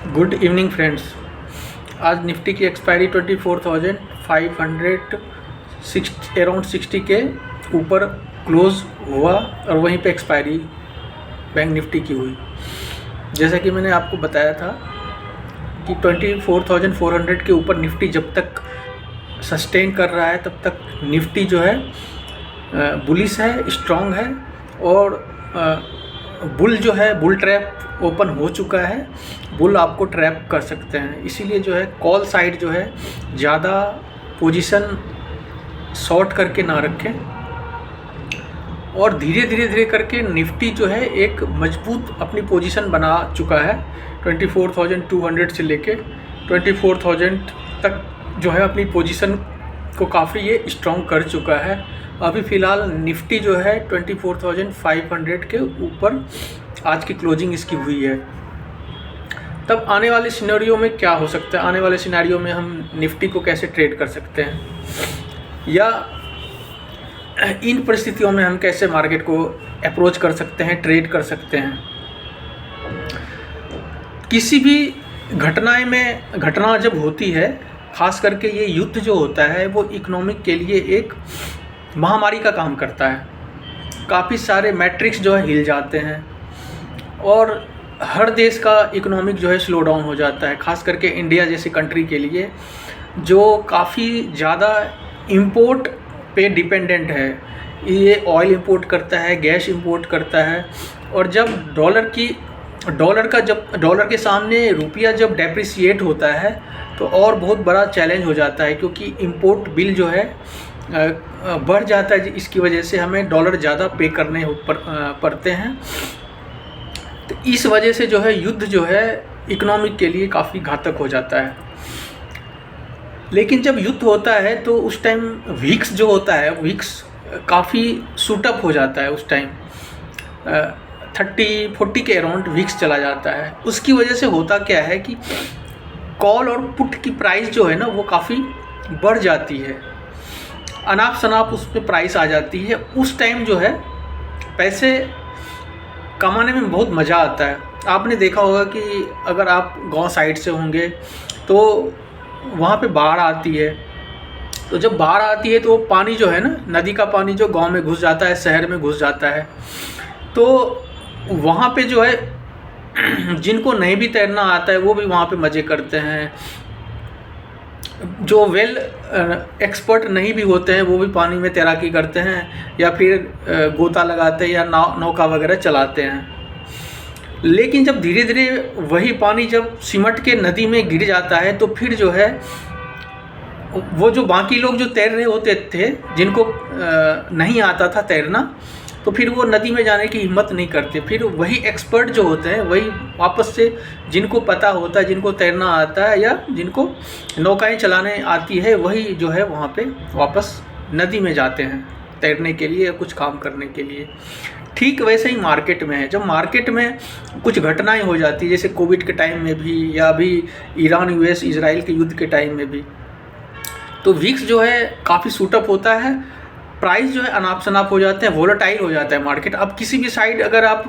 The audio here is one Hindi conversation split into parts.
Good evening friends. आज निफ्टी की एक्सपायरी 24,500 अराउंड 60 के ऊपर क्लोज हुआ और वहीं पे एक्सपायरी बैंक निफ्टी की हुई। जैसा कि मैंने आपको बताया था कि 24,400 के ऊपर निफ्टी जब तक सस्टेन कर रहा है तब तक निफ्टी जो है बुलिश है, स्ट्रॉन्ग है और बुल जो है बुल ट्रैप ओपन हो चुका है। बुल आपको ट्रैप कर सकते हैं, इसीलिए जो है कॉल साइड जो है ज़्यादा पोजीशन शॉर्ट करके ना रखें और धीरे धीरे करके निफ्टी जो है एक मजबूत अपनी पोजीशन बना चुका है। 24,200 से लेके 24,000 तक जो है अपनी पोजीशन को काफ़ी ये स्ट्रॉन्ग कर चुका है। अभी फ़िलहाल निफ्टी जो है 24,500 के ऊपर आज की क्लोजिंग इसकी हुई है। तब आने वाले सिनेरियो में क्या हो सकता है, आने वाले सिनेरियो में हम निफ्टी को कैसे ट्रेड कर सकते हैं या इन परिस्थितियों में हम कैसे मार्केट को अप्रोच कर सकते हैं, ट्रेड कर सकते हैं। किसी भी घटना जब होती है, ख़ास करके ये युद्ध जो होता है वो इकोनॉमिक के लिए एक महामारी का काम करता है। काफ़ी सारे मैट्रिक्स जो है हिल जाते हैं और हर देश का इकोनॉमिक जो है स्लो डाउन हो जाता है। ख़ास करके इंडिया जैसी कंट्री के लिए जो काफ़ी ज़्यादा इंपोर्ट पे डिपेंडेंट है, ये ऑयल इंपोर्ट करता है, गैस इंपोर्ट करता है और जब डॉलर के सामने रुपया जब डेप्रिसिएट होता है तो और बहुत बड़ा चैलेंज हो जाता है, क्योंकि इंपोर्ट बिल जो है बढ़ जाता है। इसकी वजह से हमें डॉलर ज़्यादा पे करने पड़ते हैं। तो इस वजह से जो है युद्ध जो है इकोनॉमिक के लिए काफ़ी घातक हो जाता है। लेकिन जब युद्ध होता है तो उस टाइम वीक्स जो होता है, वीक्स काफ़ी सूटअप हो जाता है। उस टाइम 30-40 के अराउंड वीक्स चला जाता है। उसकी वजह से होता क्या है कि कॉल और पुट की प्राइस जो है ना वो काफ़ी बढ़ जाती है, अनाप शनाप उस पर प्राइस आ जाती है। उस टाइम जो है पैसे कमाने में बहुत मज़ा आता है। आपने देखा होगा कि अगर आप गांव साइड से होंगे तो वहाँ पे बाढ़ आती है, तो जब बाढ़ आती है तो पानी जो है ना, नदी का पानी जो गांव में घुस जाता है, शहर में घुस जाता है, तो वहाँ पे जो है जिनको नहीं भी तैरना आता है वो भी वहाँ पे मज़े करते हैं। जो वेल एक्सपर्ट नहीं भी होते हैं वो भी पानी में तैराकी करते हैं या फिर गोता लगाते हैं या नौका वगैरह चलाते हैं। लेकिन जब धीरे धीरे वही पानी जब सिमट के नदी में गिर जाता है तो फिर जो है वो जो बाकी लोग जो तैर रहे होते थे, जिनको नहीं आता था तैरना, तो फिर वो नदी में जाने की हिम्मत नहीं करते। फिर वही एक्सपर्ट जो होते हैं वही वापस से, जिनको पता होता है, जिनको तैरना आता है या जिनको नौकाएं चलाने आती है, वही जो है वहाँ पे वापस नदी में जाते हैं तैरने के लिए या कुछ काम करने के लिए। ठीक वैसे ही मार्केट में है। जब मार्केट में कुछ घटनाएं हो जाती है, जैसे कोविड के टाइम में भी या अभी ईरान US इजराइल के युद्ध के टाइम में भी, तो वीक्स जो है काफ़ी सूटअप होता है, प्राइस जो है अनाप शनाप हो जाते हैं, वोलेटाइल हो जाता है मार्केट। अब किसी भी साइड अगर आप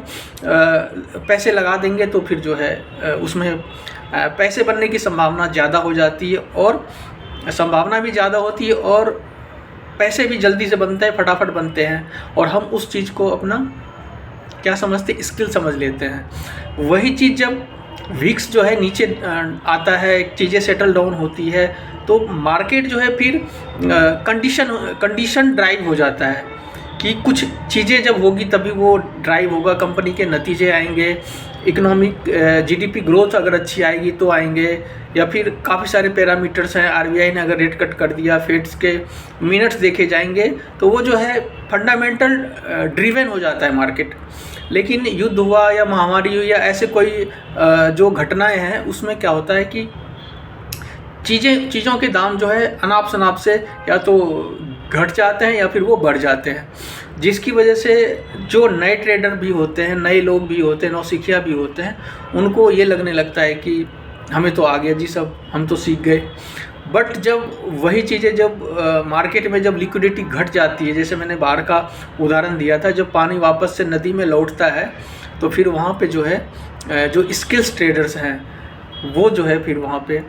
पैसे लगा देंगे तो फिर जो है उसमें पैसे बनने की संभावना ज़्यादा हो जाती है और संभावना भी ज़्यादा होती है और पैसे भी जल्दी से बनते हैं, फटाफट बनते हैं और हम उस चीज़ को अपना क्या समझते, स्किल समझ लेते हैं। वही चीज़ जब वीक्स जो है नीचे आता है, चीज़ें सेटल डाउन होती है, तो मार्केट जो है फिर कंडीशन ड्राइव हो जाता है कि कुछ चीज़ें जब होगी तभी वो ड्राइव होगा, कंपनी के नतीजे आएंगे, इकोनॉमिक GDP ग्रोथ अगर अच्छी आएगी तो आएंगे, या फिर काफ़ी सारे पैरामीटर्स हैं। RBI ने अगर रेट कट कर दिया, फेड्स के मिनट्स देखे जाएंगे, तो वो जो है फंडामेंटल ड्रिवन हो जाता है मार्केट। लेकिन युद्ध हुआ या महामारी हुई या ऐसे कोई जो घटनाएं हैं, उसमें क्या होता है कि चीज़ों के दाम जो है अनाप शनाप से या तो घट जाते हैं या फिर वो बढ़ जाते हैं, जिसकी वजह से जो नए ट्रेडर भी होते हैं, नए लोग भी होते हैं, नौसिखिया भी होते हैं, उनको ये लगने लगता है कि हमें तो आ गया जी सब, हम तो सीख गए। बट जब वही चीज़ें जब मार्केट में जब लिक्विडिटी घट जाती है, जैसे मैंने बाहर का उदाहरण दिया था, जब पानी वापस से नदी में लौटता है तो फिर वहाँ पे जो है जो स्किल्स ट्रेडर्स हैं वो जो है फिर वहाँ पे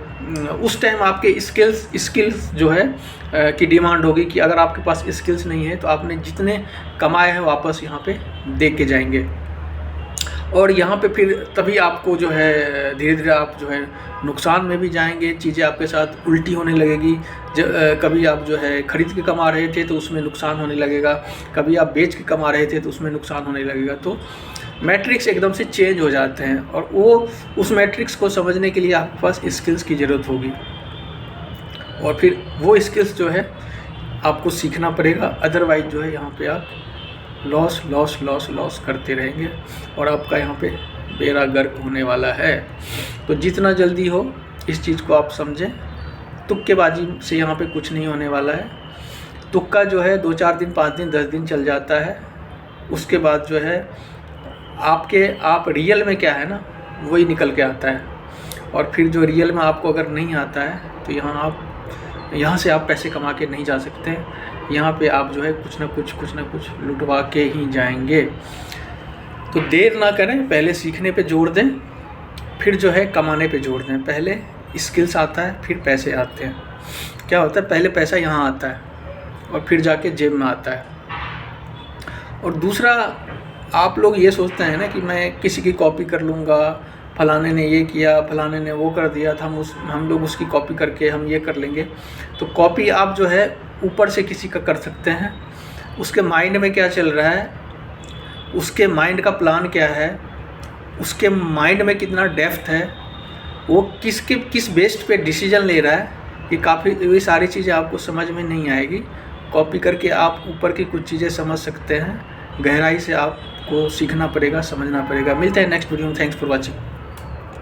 उस टाइम आपके स्किल्स जो है की डिमांड होगी कि अगर आपके पास स्किल्स नहीं है तो आपने जितने कमाए हैं वापस यहाँ पे दे के जाएंगे। और यहाँ पे फिर तभी आपको जो है धीरे धीरे आप जो है नुकसान में भी जाएंगे, चीज़ें आपके साथ उल्टी होने लगेगी। कभी आप जो है खरीद के कमा रहे थे तो उसमें नुकसान होने लगेगा, कभी आप बेच के कमा रहे थे तो उसमें नुकसान होने लगेगा। तो मैट्रिक्स एकदम से चेंज हो जाते हैं और वो उस मैट्रिक्स को समझने के लिए आपके पास स्किल्स की ज़रूरत होगी और फिर वो स्किल्स जो है आपको सीखना पड़ेगा। अदरवाइज जो है यहाँ पे आप लॉस करते रहेंगे और आपका यहाँ पे बेड़ा गर्क होने वाला है। तो जितना जल्दी हो इस चीज़ को आप समझें। तुक्केबाजी से यहाँ पे कुछ नहीं होने वाला है। तुक्का जो है 2-4 दिन 5 दिन 10 दिन चल जाता है, उसके बाद जो है आप रियल में क्या है ना वही निकल के आता है। और फिर जो रियल में आपको अगर नहीं आता है तो यहाँ से आप पैसे कमा के नहीं जा सकते। यहाँ पे आप जो है कुछ ना कुछ लुटवा के ही जाएंगे। तो देर ना करें, पहले सीखने पे जोर दें, फिर जो है कमाने पे जोर दें। पहले स्किल्स आता है फिर पैसे आते हैं। क्या होता है, पहले पैसा यहाँ आता है और फिर जाके जेब में आता है। और दूसरा, आप लोग ये सोचते हैं ना कि मैं किसी की कॉपी कर लूँगा, फलाने ने ये किया, फलाने ने वो कर दिया था, हम लोग उसकी कॉपी करके हम ये कर लेंगे। तो कॉपी आप जो है ऊपर से किसी का कर सकते हैं, उसके माइंड में क्या चल रहा है, उसके माइंड का प्लान क्या है, उसके माइंड में कितना डेप्थ है, वो किस बेस्ड पे डिसीजन ले रहा है, ये सारी चीज़ें आपको समझ में नहीं आएगी। कॉपी करके आप ऊपर की कुछ चीज़ें समझ सकते हैं, गहराई से आपको सीखना पड़ेगा, समझना पड़ेगा। मिलते हैं नेक्स्ट वीडियो में। Thanks for watching.